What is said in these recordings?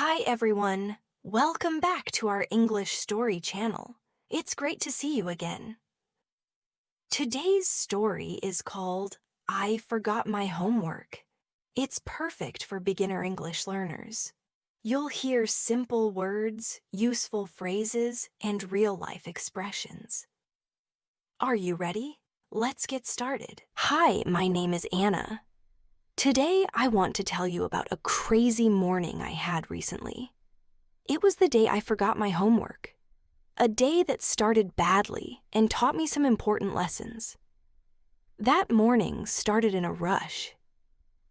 Hi everyone! Welcome back to our English story channel. It's great to see you again. Today's story is called I Forgot My Homework. It's perfect for beginner English learners. You'll hear simple words, useful phrases, and real-life expressions. Are you ready? Let's get started. Hi, my name is Anna. Today I want to tell you about a crazy morning I had recently. It was the day I forgot my homework. A day that started badly and taught me some important lessons. That morning started in a rush.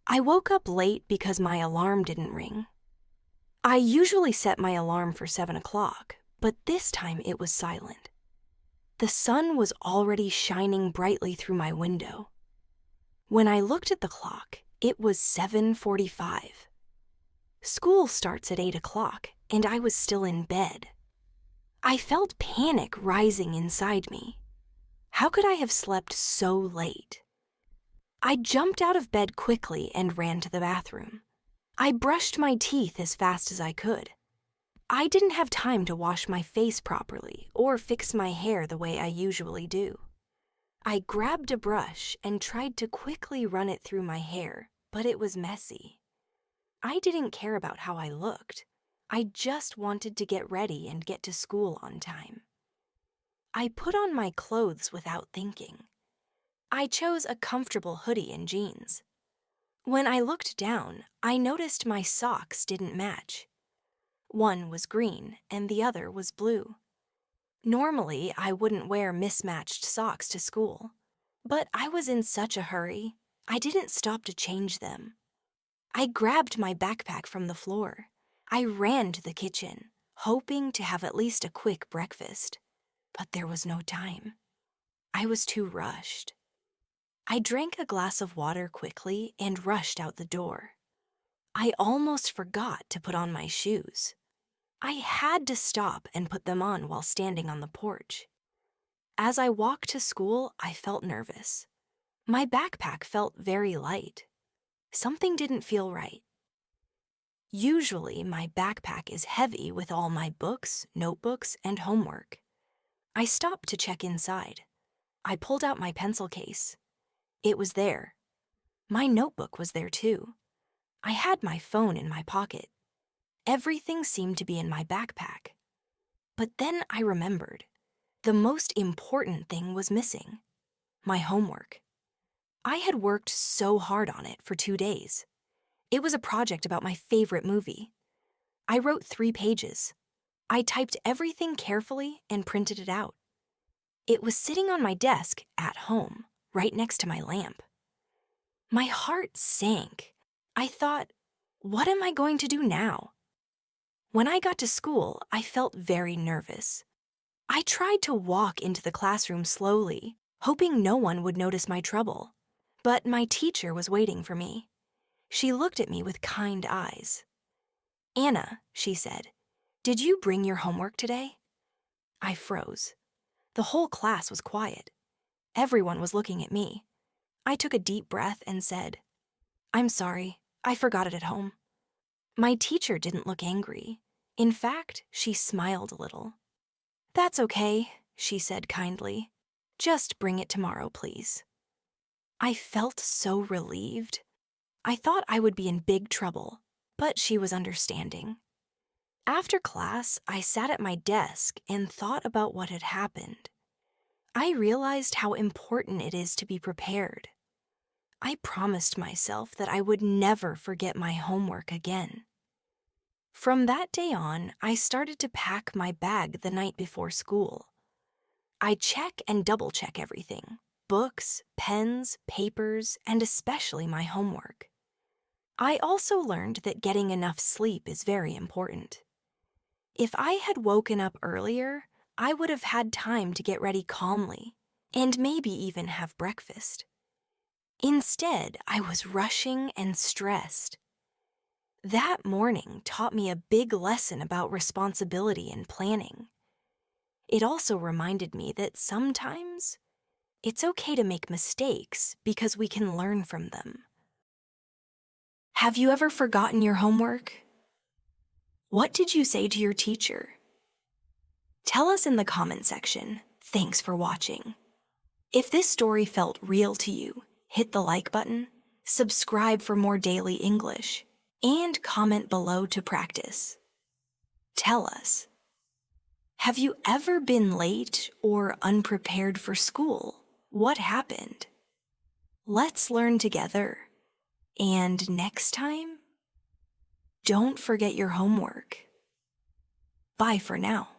I woke up late because my alarm didn't ring. I usually set my alarm for 7 o'clock, but this time it was silent. The sun was already shining brightly through my window. When I looked at the clock, it was 7:45. School starts at 8 o'clock, and I was still in bed. I felt panic rising inside me. How could I have slept so late? I jumped out of bed quickly and ran to the bathroom. I brushed my teeth as fast as I could. I didn't have time to wash my face properly or fix my hair the way I usually do. I grabbed a brush and tried to quickly run it through my hair, but it was messy. I didn't care about how I looked. I just wanted to get ready and get to school on time. I put on my clothes without thinking. I chose a comfortable hoodie and jeans. When I looked down, I noticed my socks didn't match. One was green and the other was blue. Normally, I wouldn't wear mismatched socks to school, but I was in such a hurry, I didn't stop to change them. I grabbed my backpack from the floor. I ran to the kitchen, hoping to have at least a quick breakfast. But there was no time. I was too rushed. I drank a glass of water quickly and rushed out the door. I almost forgot to put on my shoes. I had to stop and put them on while standing on the porch. As I walked to school, I felt nervous. My backpack felt very light. Something didn't feel right. Usually, my backpack is heavy with all my books, notebooks, and homework. I stopped to check inside. I pulled out my pencil case. It was there. My notebook was there too. I had my phone in my pocket. Everything seemed to be in my backpack. But then I remembered. The most important thing was missing. My homework. I had worked so hard on it for 2 days. It was a project about my favorite movie. I wrote 3 pages. I typed everything carefully and printed it out. It was sitting on my desk at home, right next to my lamp. My heart sank. I thought, what am I going to do now? When I got to school, I felt very nervous. I tried to walk into the classroom slowly, hoping no one would notice my trouble. But my teacher was waiting for me. She looked at me with kind eyes. "Anna," she said, "did you bring your homework today?" I froze. The whole class was quiet. Everyone was looking at me. I took a deep breath and said, "I'm sorry, I forgot it at home." My teacher didn't look angry. In fact, she smiled a little. "That's okay," she said kindly. "Just bring it tomorrow, please." I felt so relieved. I thought I would be in big trouble, but she was understanding. After class, I sat at my desk and thought about what had happened. I realized how important it is to be prepared. I promised myself that I would never forget my homework again. From that day on, I started to pack my bag the night before school. I check and double-check everything: books, pens, papers, and especially my homework. I also learned that getting enough sleep is very important. If I had woken up earlier, I would have had time to get ready calmly and maybe even have breakfast. Instead, I was rushing and stressed. That morning taught me a big lesson about responsibility and planning. It also reminded me that sometimes it's okay to make mistakes because we can learn from them. Have you ever forgotten your homework? What did you say to your teacher? Tell us in the comment section. Thanks for watching. If this story felt real to you, hit the like button, subscribe for more daily English, and comment below to practice. Tell us, have you ever been late or unprepared for school? What happened? Let's learn together. And next time, don't forget your homework. Bye for now.